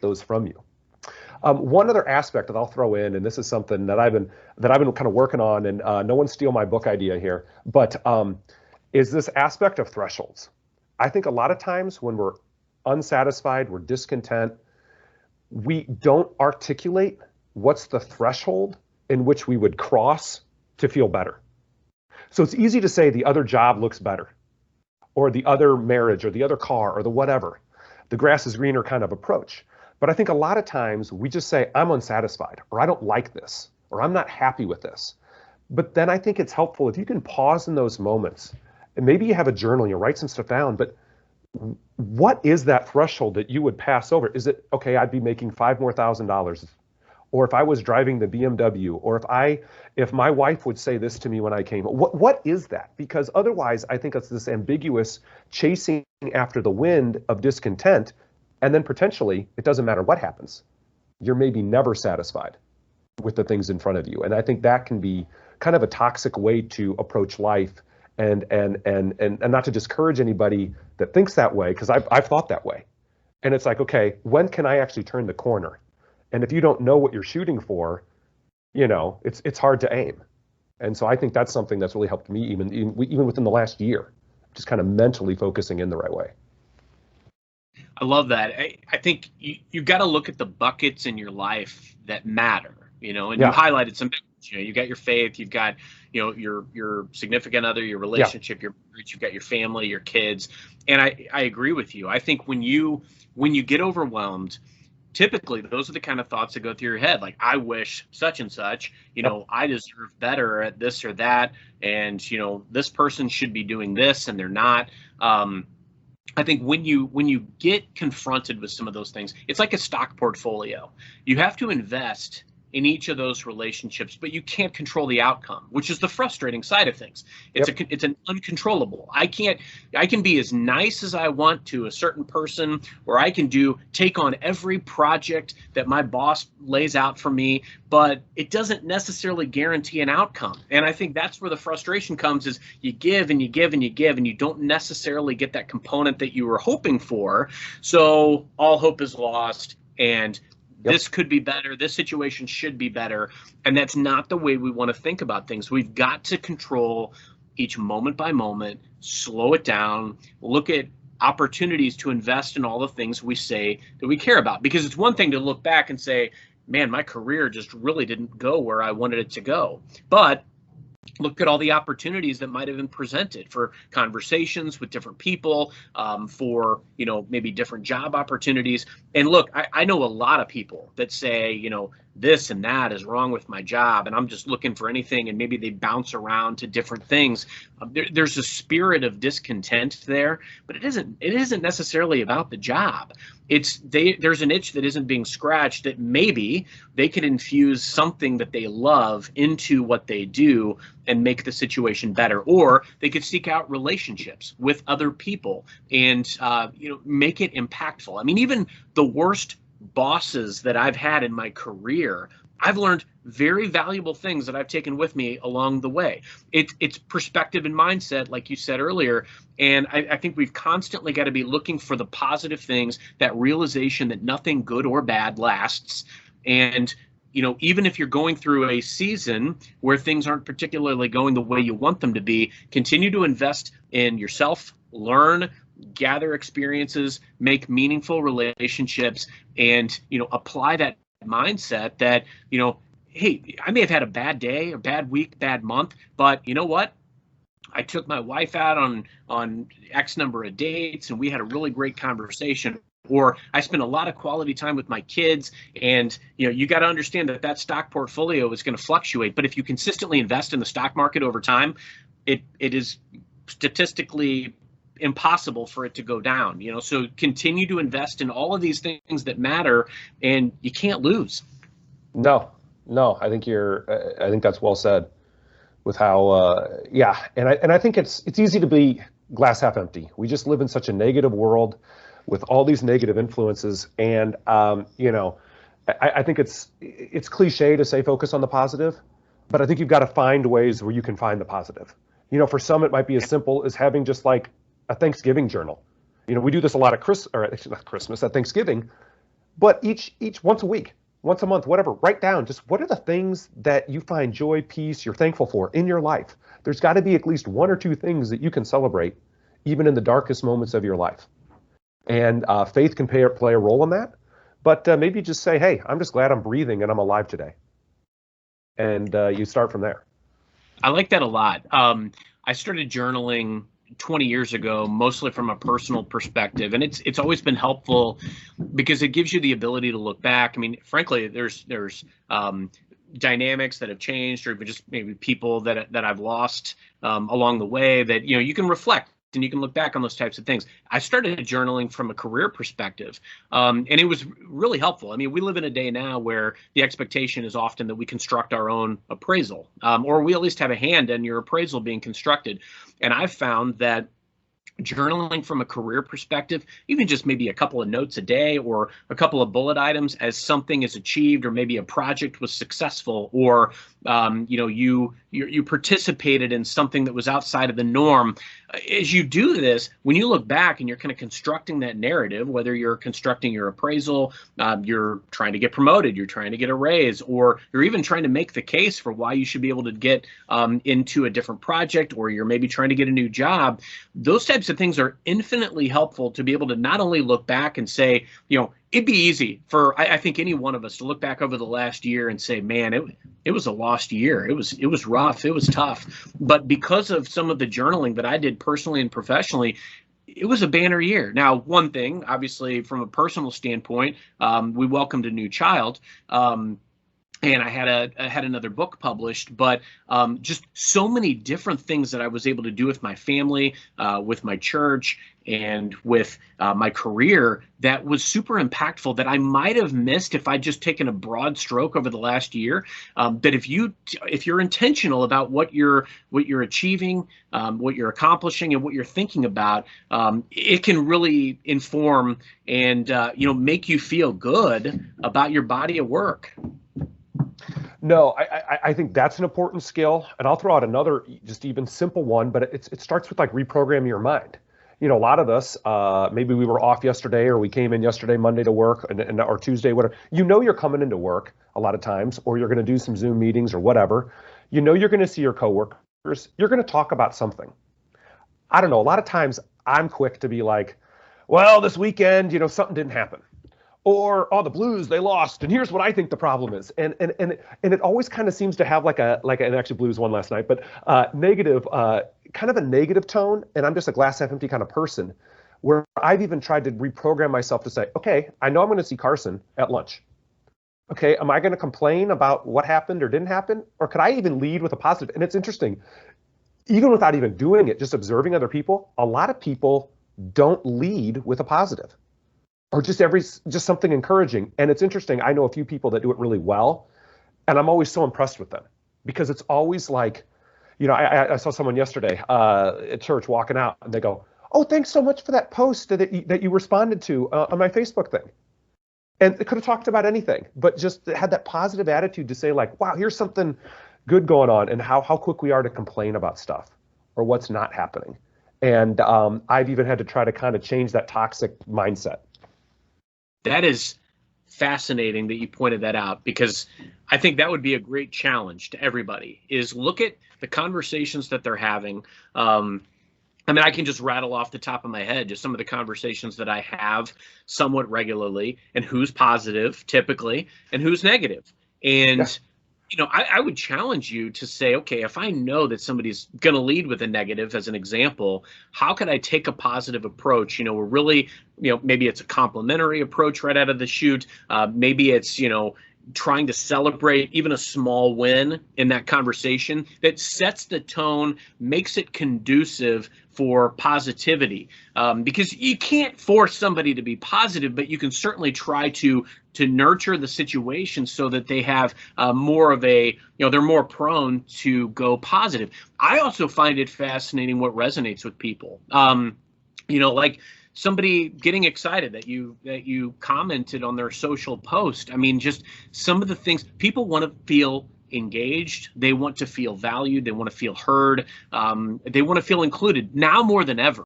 those from you. One other aspect that I'll throw in, and this is something that I've been kind of working on, and no one steal my book idea here, but is this aspect of thresholds. I think a lot of times when we're unsatisfied, we're discontent, we don't articulate what's the threshold in which we would cross to feel better. So it's easy to say the other job looks better, or the other marriage, or the other car, or the whatever, the grass is greener kind of approach. But I think a lot of times we just say, I'm unsatisfied, or I don't like this, or I'm not happy with this. But then I think it's helpful if you can pause in those moments, and maybe you have a journal, you write some stuff down, but what is that threshold that you would pass over? Is it, okay, I'd be making $5,000 more, or if I was driving the BMW, or if my wife would say this to me when I came, what is that? Because otherwise I think it's this ambiguous chasing after the wind of discontent. And then potentially, it doesn't matter what happens. You're maybe never satisfied with the things in front of you. And I think that can be kind of a toxic way to approach life, and not to discourage anybody that thinks that way, because I've thought that way. And it's like, okay, when can I actually turn the corner? And if you don't know what you're shooting for, it's hard to aim. And so I think that's something that's really helped me even within the last year, just kind of mentally focusing in the right way. I love that. I think you got to look at the buckets in your life that matter, and yeah. You highlighted some, you got your faith, you've got, your significant other, your relationship, your marriage, you've got your family, your kids. And I agree with you. I think when you get overwhelmed, typically those are the kind of thoughts that go through your head. Like, I wish such and such, I deserve better at this or that. And, this person should be doing this and they're not. I think when you get confronted with some of those things, it's like a stock portfolio. You have to invest in each of those relationships, but you can't control the outcome, which is the frustrating side of things. It's an uncontrollable. I can be as nice as I want to a certain person, or I can take on every project that my boss lays out for me, but it doesn't necessarily guarantee an outcome. And I think that's where the frustration comes, is you give and you give and you give, and you don't necessarily get that component that you were hoping for. So all hope is lost, and this could be better. This situation should be better. And that's not the way we want to think about things. We've got to control each moment by moment, slow it down, look at opportunities to invest in all the things we say that we care about. Because it's one thing to look back and say, man, my career just really didn't go where I wanted it to go. But look at all the opportunities that might have been presented for conversations with different people, for, maybe different job opportunities. And look, I know a lot of people that say, this and that is wrong with my job, and I'm just looking for anything, and maybe they bounce around to different things. There's a spirit of discontent there, but it isn't necessarily about the job. There's an itch that isn't being scratched, that maybe they can infuse something that they love into what they do and make the situation better. Or they could seek out relationships with other people and make it impactful. I mean, even the worst bosses that I've had in my career, I've learned very valuable things that I've taken with me along the way. It's perspective and mindset, like you said earlier. And I think we've constantly got to be looking for the positive things, that realization that nothing good or bad lasts. And, even if you're going through a season where things aren't particularly going the way you want them to be, continue to invest in yourself, learn, gather experiences, make meaningful relationships, and, apply that mindset that, hey, I may have had a bad day, or bad week, bad month, but you know what? I took my wife out on X number of dates, and we had a really great conversation. Or I spent a lot of quality time with my kids. And, you got to understand that stock portfolio is going to fluctuate. But if you consistently invest in the stock market over time, it is statistically impossible for it to go down. So continue to invest in all of these things that matter, and you can't lose. No, I think that's well said. With how, and I think it's easy to be glass half empty. We just live in such a negative world with all these negative influences, and I think it's cliche to say focus on the positive, but I think you've got to find ways where you can find the positive. For some it might be as simple as having just like a Thanksgiving journal. We do this a lot at Thanksgiving, But each once a week, once a month, whatever, write down just what are the things that you find joy, peace, you're thankful for in your life. There's got to be at least one or two things that you can celebrate, even in the darkest moments of your life. And faith can play a role in that. But maybe just say, hey, I'm just glad I'm breathing and I'm alive today. And you start from there. I like that a lot. I started journaling 20 years ago, mostly from a personal perspective, and it's always been helpful because it gives you the ability to look back. I mean, frankly, there's dynamics that have changed, or even just maybe people that I've lost along the way that you can reflect and you can look back on those types of things. I started journaling from a career perspective, and it was really helpful. I mean, we live in a day now where the expectation is often that we construct our own appraisal, or we at least have a hand in your appraisal being constructed. And I've found that journaling from a career perspective, even just maybe a couple of notes a day or a couple of bullet items as something is achieved, or maybe a project was successful, or you participated in something that was outside of the norm. As you do this, when you look back and you're kind of constructing that narrative, whether you're constructing your appraisal, you're trying to get promoted, you're trying to get a raise, or you're even trying to make the case for why you should be able to get into a different project, or you're maybe trying to get a new job, those types of things are infinitely helpful to be able to not only look back and say, it'd be easy for, I think, any one of us to look back over the last year and say, man, it was a lost year. It was rough. It was tough. But because of some of the journaling that I did personally and professionally, it was a banner year. Now, one thing, obviously, from a personal standpoint, we welcomed a new child. And I had another book published, but just so many different things that I was able to do with my family, with my church, and with my career that was super impactful that I might have missed if I'd just taken a broad stroke over the last year. That if you're intentional about what you're achieving, what you're accomplishing, and what you're thinking about, it can really inform and make you feel good about your body of work. No, I think that's an important skill. And I'll throw out another just even simple one, but it starts with like reprogramming your mind. A lot of us, maybe we were off yesterday, or we came in yesterday, Monday to work, or Tuesday, whatever. You're coming into work a lot of times, or you're going to do some Zoom meetings or whatever. You're going to see your coworkers. You're going to talk about something. I don't know. A lot of times I'm quick to be like, well, this weekend, something didn't happen. Or, oh, the Blues, they lost, and here's what I think the problem is. And it always kind of seems to have and actually Blues won last night, but negative, kind of a negative tone. And I'm just a glass half empty kind of person, where I've even tried to reprogram myself to say, okay, I know I'm going to see Carson at lunch. Okay, am I going to complain about what happened or didn't happen? Or could I even lead with a positive? And it's interesting, even without even doing it, just observing other people, a lot of people don't lead with a positive. Or just something encouraging. And it's interesting, I know a few people that do it really well, and I'm always so impressed with them, because it's always like, I saw someone yesterday at church walking out, and they go, oh, thanks so much for that post that you responded to on my Facebook thing. And it could have talked about anything, but just had that positive attitude to say like, wow, here's something good going on, and how quick we are to complain about stuff or what's not happening. And I've even had to try to kind of change that toxic mindset. That is fascinating that you pointed that out, because I think that would be a great challenge to everybody, is look at the conversations that they're having. I can just rattle off the top of my head just some of the conversations that I have somewhat regularly, and who's positive typically and who's negative. And yeah. I would challenge you to say, okay, if I know that somebody's going to lead with a negative, as an example, how could I take a positive approach? We're really, maybe it's a complimentary approach right out of the chute. Maybe it's, trying to celebrate even a small win in that conversation that sets the tone, makes it conducive for positivity. Because you can't force somebody to be positive, but you can certainly try to nurture the situation so that they have more of a, they're more prone to go positive. I also find it fascinating what resonates with people. Like somebody getting excited that you commented on their social post. Just some of the things people want to feel engaged. They want to feel valued. They want to feel heard. They want to feel included now more than ever.